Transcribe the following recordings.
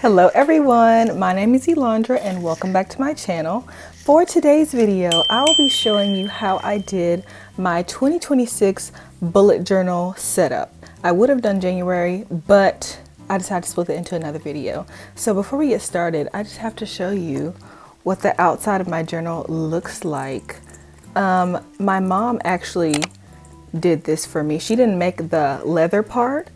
Hello everyone, my name is Elondra and welcome back to my channel. For today's video, I will be showing you how I did my 2026 bullet journal setup. I would have done January, but I decided to split it into another video. So before we get started, I just have to show you what the outside of my journal looks like. My mom actually did this for me. She didn't make the leather part,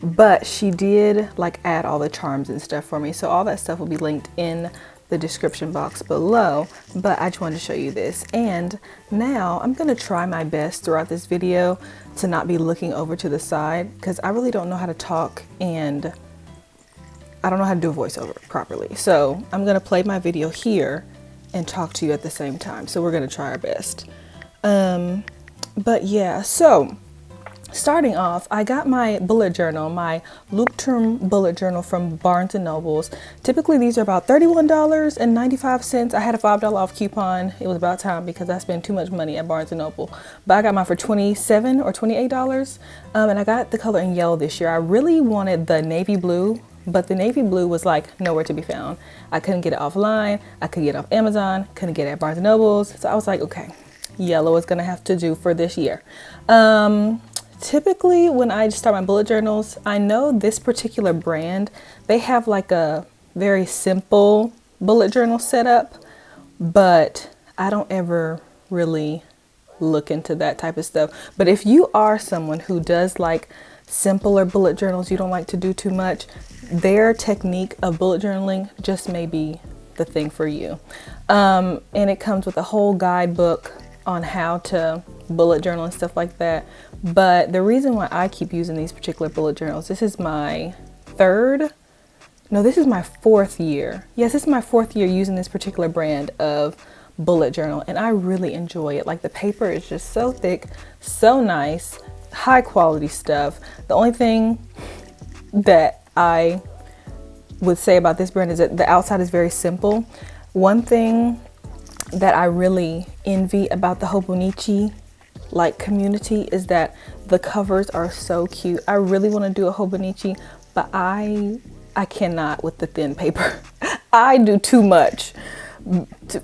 but she did like add all the charms and stuff for me. So all that stuff will be linked in the description box below, but I just wanted to show you this. And now I'm gonna try my best throughout this video to not be looking over to the side, because I really don't know how to talk and I don't know how to do a voiceover properly. So I'm gonna play my video here and talk to you at the same time. So we're gonna try our best. But yeah, so starting off, I got my bullet journal, my LEUCHTTURM bullet journal from Barnes & Nobles. Typically these are about $31.95. I had a $5 off coupon. It was about time because I spent too much money at Barnes & Noble. But I got mine for $27 or $28. And I got the color in yellow this year. I really wanted the navy blue, but the navy blue was like nowhere to be found. I couldn't get it offline. I couldn't get it off Amazon. Couldn't get it at Barnes & Nobles. So I was like, okay, yellow is gonna have to do for this year. Typically when I start my bullet journals, I know this particular brand, they have like a very simple bullet journal setup, but I don't ever really look into that type of stuff. But if you are someone who does like simpler bullet journals, you don't like to do too much, their technique of bullet journaling just may be the thing for you. And it comes with a whole guidebook on how to bullet journal and stuff like that. But the reason why I keep using these particular bullet journals, this is my fourth year. Yes, this is my fourth year using this particular brand of bullet journal, and I really enjoy it. Like, the paper is just so thick, so nice, high quality stuff. The only thing that I would say about this brand is that the outside is very simple. One thing that I really envy about the Hobonichi community is that the covers are so cute. I really want to do a Hobonichi, but I cannot with the thin paper. I do too much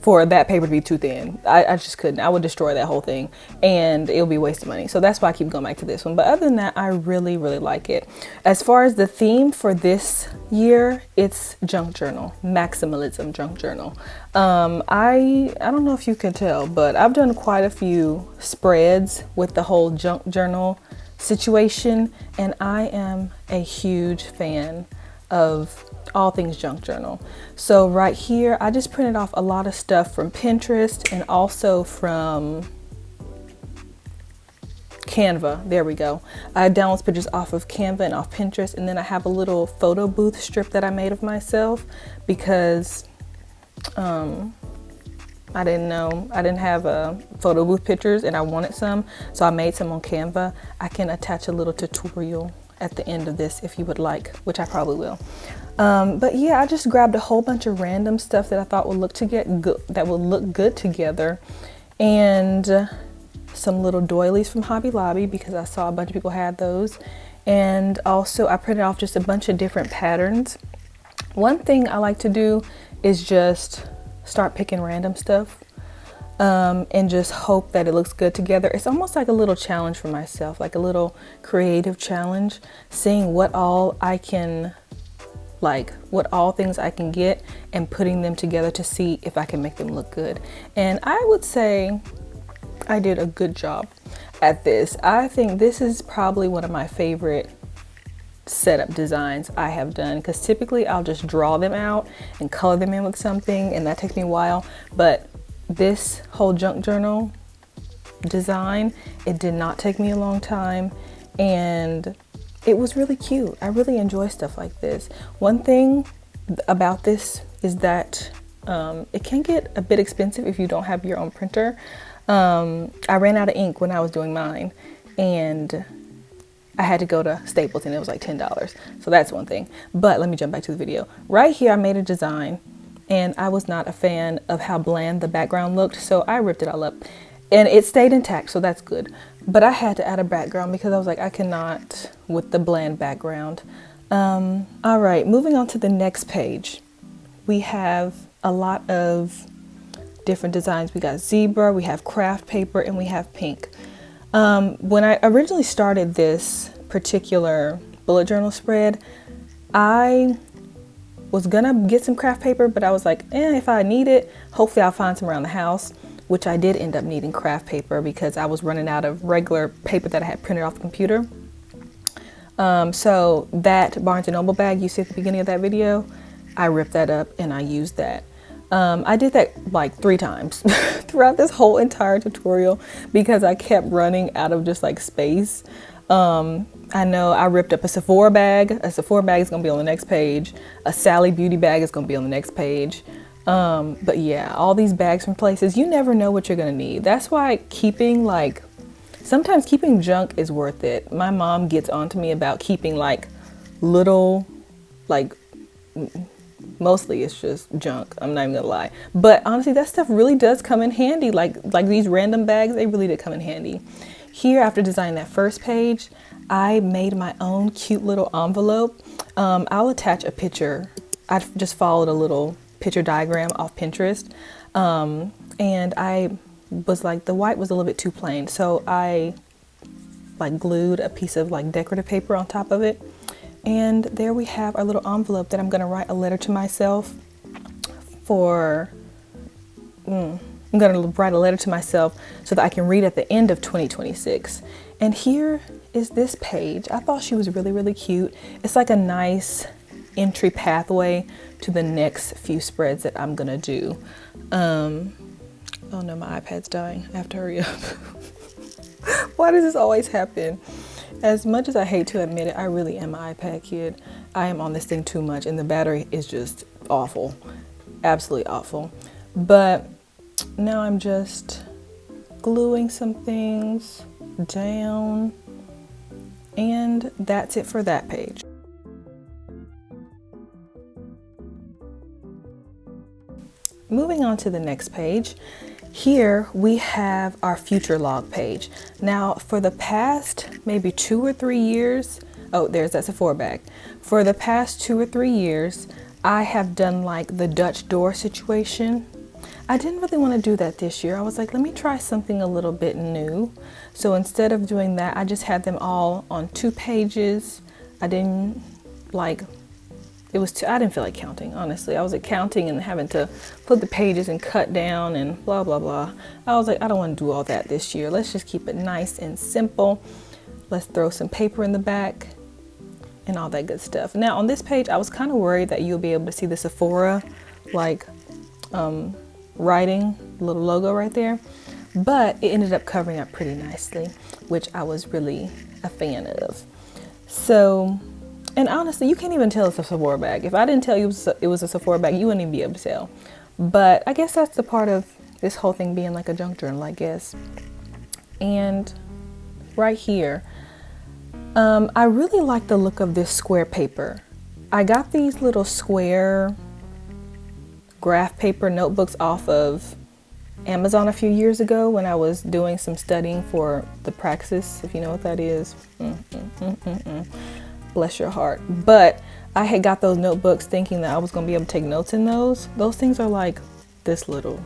for that paper to be too thin. I just couldn't. I would destroy that whole thing and it'll be a waste of money. So that's why I keep going back to this one. But other than that, I really like it. As far as the theme for this year, it's junk journal, maximalism junk journal. I don't know if you can tell, but I've done quite a few spreads with the whole junk journal situation, and I am a huge fan of all things junk journal. So right here, I just printed off a lot of stuff from Pinterest and also from Canva. There we go. I download pictures off of Canva and off Pinterest, and then I have a little photo booth strip that I made of myself because I didn't have photo booth pictures and I wanted some, so I made some on Canva. I can attach a little tutorial at the end of this if you would like, which I probably will. But yeah, I just grabbed a whole bunch of random stuff that I thought would look good together, and some little doilies from Hobby Lobby because I saw a bunch of people had those. And also I printed off just a bunch of different patterns. One thing I like to do is just start picking random stuff and just hope that it looks good together. It's almost like a little challenge for myself, like a little creative challenge, seeing what all things I can get and putting them together to see if I can make them look good. And I would say I did a good job at this. I think this is probably one of my favorite setup designs I have done, because typically I'll just draw them out and color them in with something, and that takes me a while. But this whole junk journal design, it did not take me a long time, and it was really cute. I really enjoy stuff like this. One thing about this is that it can get a bit expensive if you don't have your own printer. I ran out of ink when I was doing mine, and I had to go to Staples and it was like $10. So that's one thing. But let me jump back to the video. Right here, I made a design and I was not a fan of how bland the background looked, so I ripped it all up. And it stayed intact, so that's good. But I had to add a background because I was like, I cannot with the bland background. All right, moving on to the next page. We have a lot of different designs. We got zebra, we have craft paper, and we have pink. When I originally started this particular bullet journal spread, I was gonna get some craft paper, but I was like, if I need it, hopefully I'll find some around the house, which I did end up needing craft paper because I was running out of regular paper that I had printed off the computer. So that Barnes & Noble bag you see at the beginning of that video, I ripped that up and I used that. I did that like 3 times throughout this whole entire tutorial because I kept running out of just like space. I know I ripped up a Sephora bag. A Sephora bag is gonna be on the next page. A Sally Beauty bag is gonna be on the next page. But yeah, all these bags from places, you never know what you're gonna need. That's why sometimes keeping junk is worth it. My mom gets on to me about keeping like little, mostly it's just junk. I'm not even gonna lie. But honestly, that stuff really does come in handy. Like these random bags, they really did come in handy. Here, after designing that first page, I made my own cute little envelope. I'll attach a picture. I just followed a little picture diagram off Pinterest. And I was like, the white was a little bit too plain. So I like glued a piece of like decorative paper on top of it. And there we have our little envelope that I'm gonna write a letter to myself for, I'm gonna write a letter to myself so that I can read at the end of 2026. And here is this page. I thought she was really, really cute. It's like a nice entry pathway to the next few spreads that I'm gonna do. Oh no, my iPad's dying. I have to hurry up. Why does this always happen? As much as I hate to admit it, I really am an iPad kid. I am on this thing too much and the battery is just awful. Absolutely awful. But now I'm just gluing some things down, and that's it for that page. Moving on to the next page, here we have our future log page. Now for the past maybe 2 or 3 years, oh, there's that Sephora bag. For the past 2 or 3 years, I have done like the Dutch door situation. I didn't really want to do that this year. I was like, let me try something a little bit new. So instead of doing that, I just had them all on 2 pages. I didn't feel like counting, honestly. I was like counting and having to put the pages and cut down and blah, blah, blah. I was like, I don't want to do all that this year. Let's just keep it nice and simple. Let's throw some paper in the back and all that good stuff. Now on this page, I was kind of worried that you'll be able to see the Sephora, writing, little logo right there, but it ended up covering up pretty nicely, which I was really a fan of. So, and honestly, you can't even tell it's a Sephora bag. If I didn't tell you it was a Sephora bag, you wouldn't even be able to tell. But I guess that's the part of this whole thing being like a junk journal, I guess. And right here, I really like the look of this square paper. I got these little square graph paper notebooks off of Amazon a few years ago when I was doing some studying for the Praxis, if you know what that is. Bless your heart. But I had got those notebooks thinking that I was going to be able to take notes in those. Those things are like this little.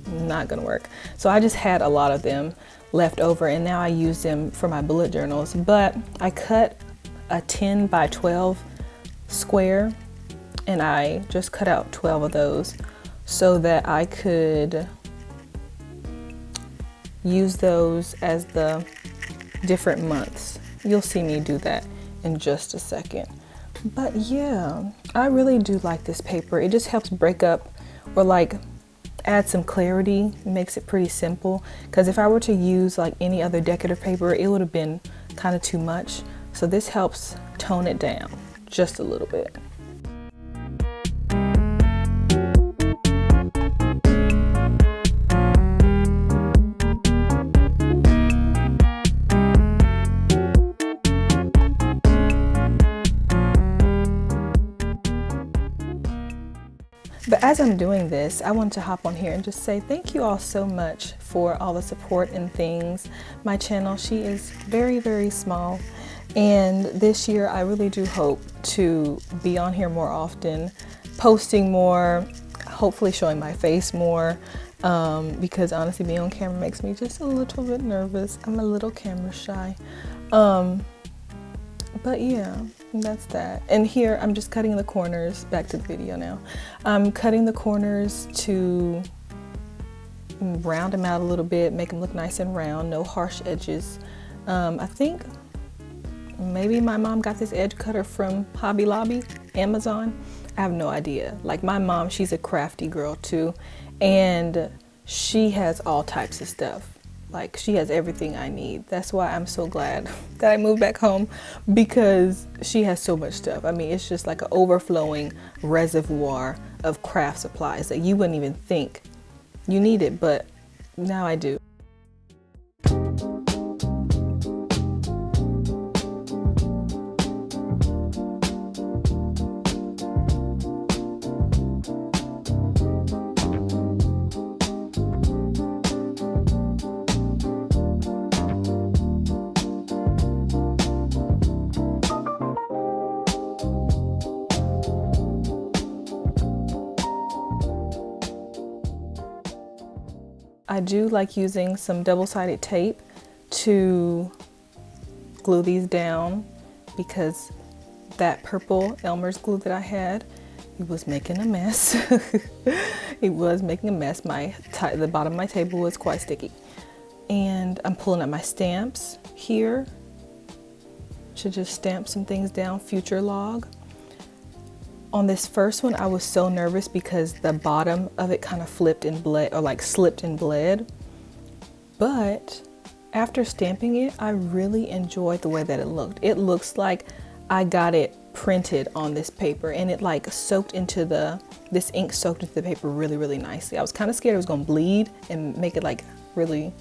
Not going to work. So I just had a lot of them left over and now I use them for my bullet journals. But I cut a 10 by 12 square and I just cut out 12 of those so that I could use those as the different months. You'll see me do that in just a second. But yeah, I really do like this paper. It just helps break up or like add some clarity. It makes it pretty simple, because if I were to use like any other decorative paper, it would have been kind of too much. So this helps tone it down just a little bit. But as I'm doing this, I want to hop on here and just say thank you all so much for all the support and things. My channel, she is very, very small And this year I really do hope to be on here more often, posting more, hopefully showing my face more, because honestly being on camera makes me just a little bit nervous. I'm a little camera shy. But yeah, that's that. And here I'm just cutting the corners. Back to the video now. I'm cutting the corners to round them out a little bit, make them look nice and round, no harsh edges. I think maybe my mom got this edge cutter from Hobby Lobby, Amazon. I have no idea. Like my mom, she's a crafty girl too, and she has all types of stuff. Like she has everything I need. That's why I'm so glad that I moved back home, because she has so much stuff. I mean, it's just like an overflowing reservoir of craft supplies that you wouldn't even think you need it, but now I do. I do like using some double-sided tape to glue these down, because that purple Elmer's glue that I had, it was making a mess. It was making a mess. The bottom of my table was quite sticky. And I'm pulling out my stamps here to just stamp some things down, future log. On this first one, I was so nervous because the bottom of it kind of flipped and bled, or like slipped and bled. But after stamping it, I really enjoyed the way that it looked. It looks like I got it printed on this paper, and it like soaked into this ink soaked into the paper really, really nicely. I was kind of scared it was gonna bleed and make it like really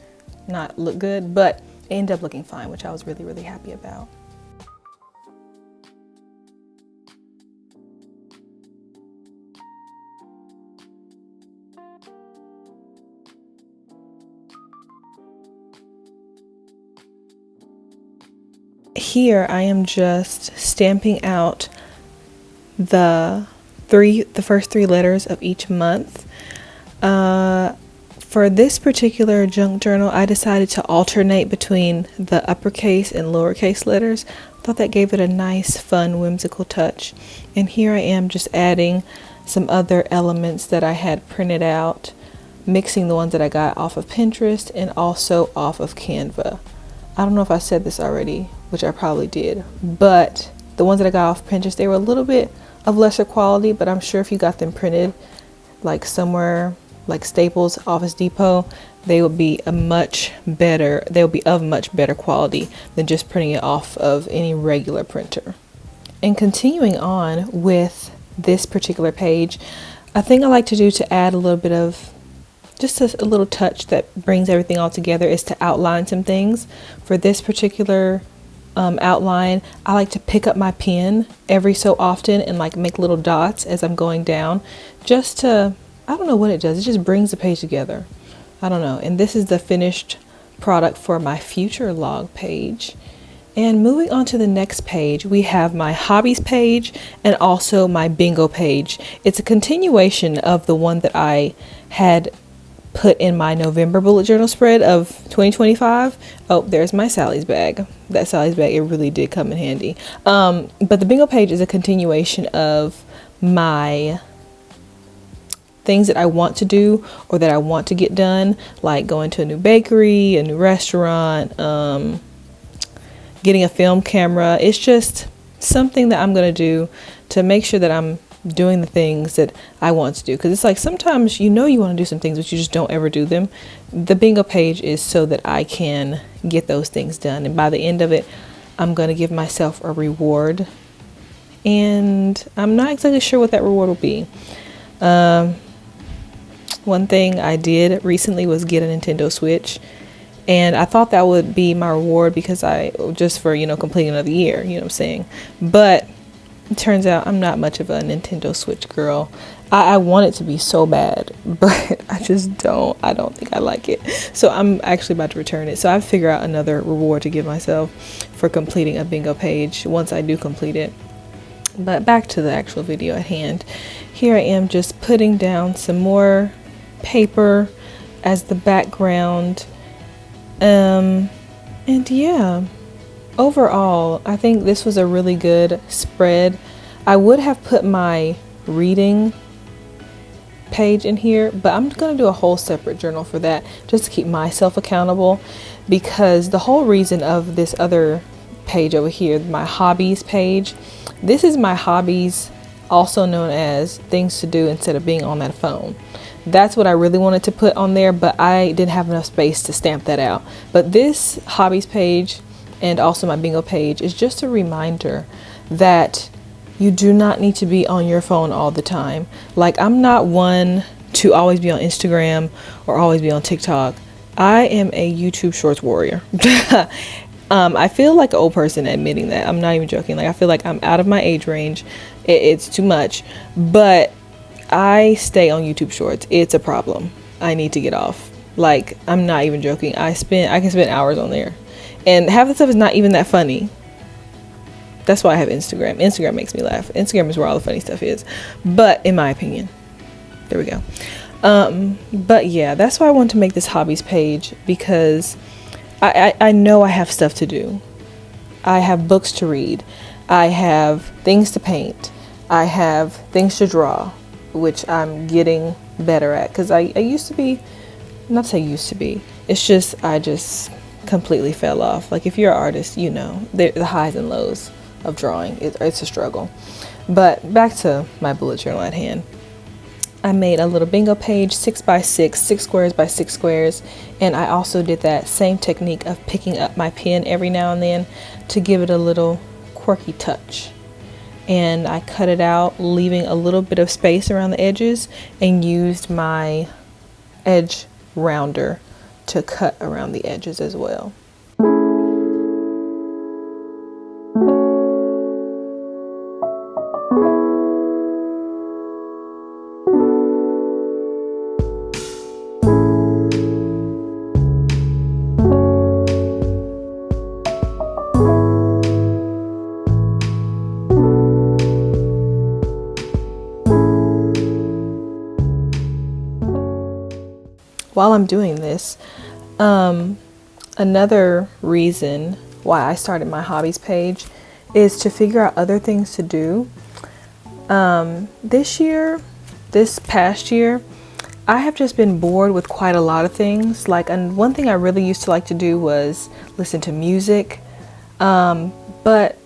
not look good, but it ended up looking fine, which I was really, really happy about. Here I am just stamping out the first three letters of each month. For this particular junk journal, I decided to alternate between the uppercase and lowercase letters. I thought that gave it a nice, fun, whimsical touch. And here I am just adding some other elements that I had printed out, mixing the ones that I got off of Pinterest and also off of Canva. I don't know if I said this already, which I probably did, but the ones that I got off Pinterest, they were a little bit of lesser quality, but I'm sure if you got them printed like somewhere like Staples, Office Depot, they will be of much better quality than just printing it off of any regular printer. And continuing on with this particular page, a thing I like to do to add a little bit of just a little touch that brings everything all together is to outline some things. For this particular outline, I like to pick up my pen every so often and like make little dots as I'm going down, just to, I don't know what it does, it just brings the page together. I don't know. And this is the finished product for my future log page. And moving on to the next page, we have my hobbies page and also my bingo page. It's a continuation of the one that I had put in my November bullet journal spread of 2025. Oh, there's my Sally's bag. That Sally's bag, it really did come in handy. But the bingo page is a continuation of my things that I want to do or that I want to get done, like going to a new bakery, a new restaurant, getting a film camera. It's just something that I'm going to do to make sure that I'm doing the things that I want to do, because it's like sometimes you want to do some things but you just don't ever do them. The bingo page is so that I can get those things done, and by the end of it I'm going to give myself a reward, and I'm not exactly sure what that reward will be. One thing I did recently was get a Nintendo Switch, and I thought that would be my reward because just for completing another year, you know what I'm saying, but it turns out I'm not much of a Nintendo Switch girl. I want it to be so bad, but I just don't. I don't think I like it. So I'm actually about to return it. So I figure out another reward to give myself for completing a bingo page once I do complete it. But back to the actual video at hand. Here I am just putting down some more paper as the background. And yeah, overall, I think this was a really good spread. I would have put my reading page in here, but I'm going to do a whole separate journal for that just to keep myself accountable, because the whole reason of this other page over here, my hobbies page, this is my hobbies, also known as things to do instead of being on that phone. That's what I really wanted to put on there, but I didn't have enough space to stamp that out. But this hobbies page and also my bingo page is just a reminder that you do not need to be on your phone all the time. Like, I'm not one to always be on Instagram or always be on TikTok. I am a YouTube Shorts warrior. I feel like an old person admitting that. I'm not even joking. Like, I feel like I'm out of my age range. It's too much. But I stay on YouTube Shorts. It's a problem. I need to get off. Like, I'm not even joking. I can spend hours on there. And half the stuff is not even that funny. That's why I have Instagram. Instagram makes me laugh. Instagram is where all the funny stuff is. But in my opinion, there we go. But yeah, that's why I wanted to make this hobbies page, because I know I have stuff to do. I have books to read. I have things to paint. I have things to draw, which I'm getting better at, because I used to be, not to say used to be, it's just, I just completely fell off. Like, if you're an artist, you know, the highs and lows of drawing, it's a struggle. But back to my bullet journal at hand. I made a little bingo page, 6x6, 6 squares by 6 squares, and I also did that same technique of picking up my pen every now and then to give it a little quirky touch. And I cut it out, leaving a little bit of space around the edges, and used my edge rounder to cut around the edges as well. While I'm doing this, another reason why I started my hobbies page is to figure out other things to do. This past year, I have just been bored with quite a lot of things. Like, and one thing I really used to like to do was listen to music, but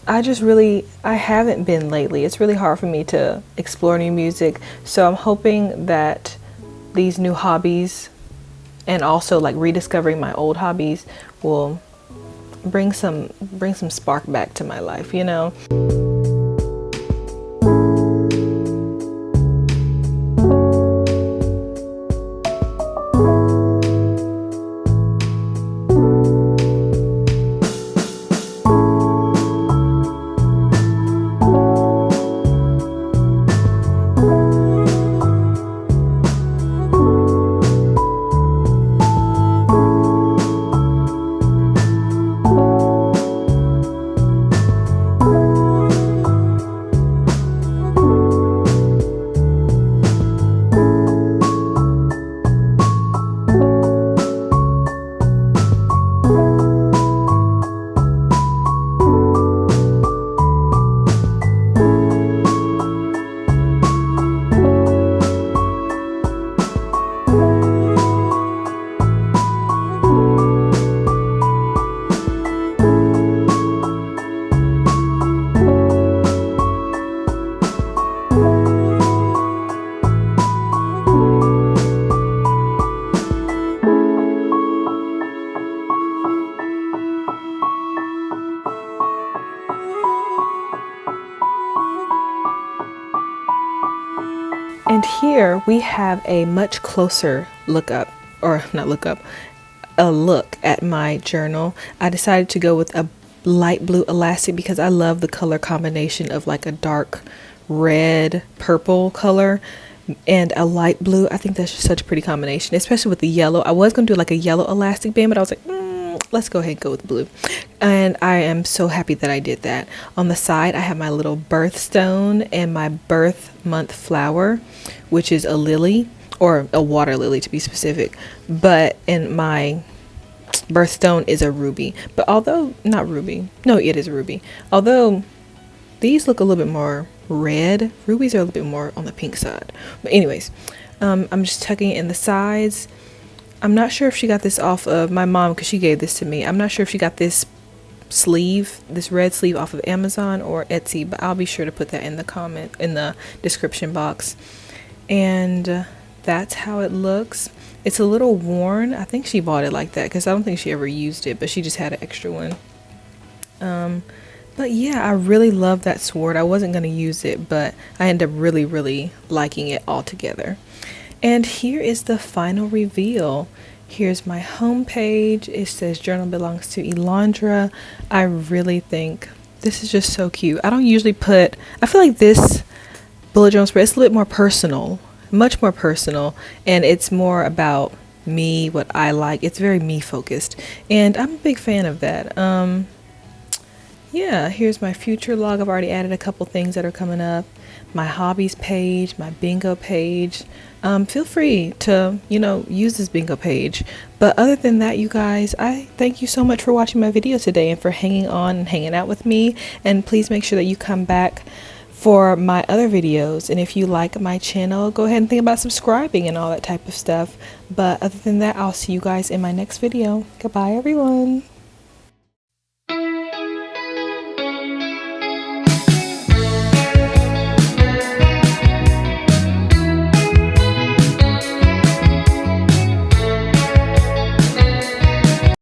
I haven't been lately. It's really hard for me to explore new music, so I'm hoping that these new hobbies, and also like rediscovering my old hobbies, will bring some spark back to my life, you know. And here we have a much closer look at my journal. I decided to go with a light blue elastic because I love the color combination of like a dark red purple color and a light blue. I think that's just such a pretty combination, especially with the yellow. I was gonna do like a yellow elastic band, but I was like, let's go ahead and go with blue. And I am so happy that I did that. On the side, I have my little birthstone and my birth month flower, which is a lily, or a water lily to be specific. But in my birthstone is a ruby. But although not ruby, no, it is a ruby. Although these look a little bit more red. Rubies are a little bit more on the pink side. But anyways, I'm just tucking it in the sides. I'm not sure if she got this off of my mom, because she gave this to me. I'm not sure if she got this sleeve, this red sleeve, off of Amazon or Etsy, but I'll be sure to put that in the description box. And that's how it looks. It's a little worn. I think she bought it like that because I don't think she ever used it, but she just had an extra one. But yeah, I really love that sword. I wasn't going to use it, but I ended up really, really liking it altogether. And here is the final reveal. Here's my home page. It says journal belongs to Elondra. I really think this is just so cute. I don't usually put, I feel like this bullet journal spread is a little bit more personal, much more personal, and it's more about me, what I like. It's very me focused, and I'm a big fan of that. Yeah, here's my future log. I've already added a couple things that are coming up. My hobbies page, my bingo page. Feel free to, use this bingo page. But other than that, you guys, I thank you so much for watching my video today and for hanging on and hanging out with me. And please make sure that you come back for my other videos. And if you like my channel, go ahead and think about subscribing and all that type of stuff. But other than that, I'll see you guys in my next video. Goodbye, everyone.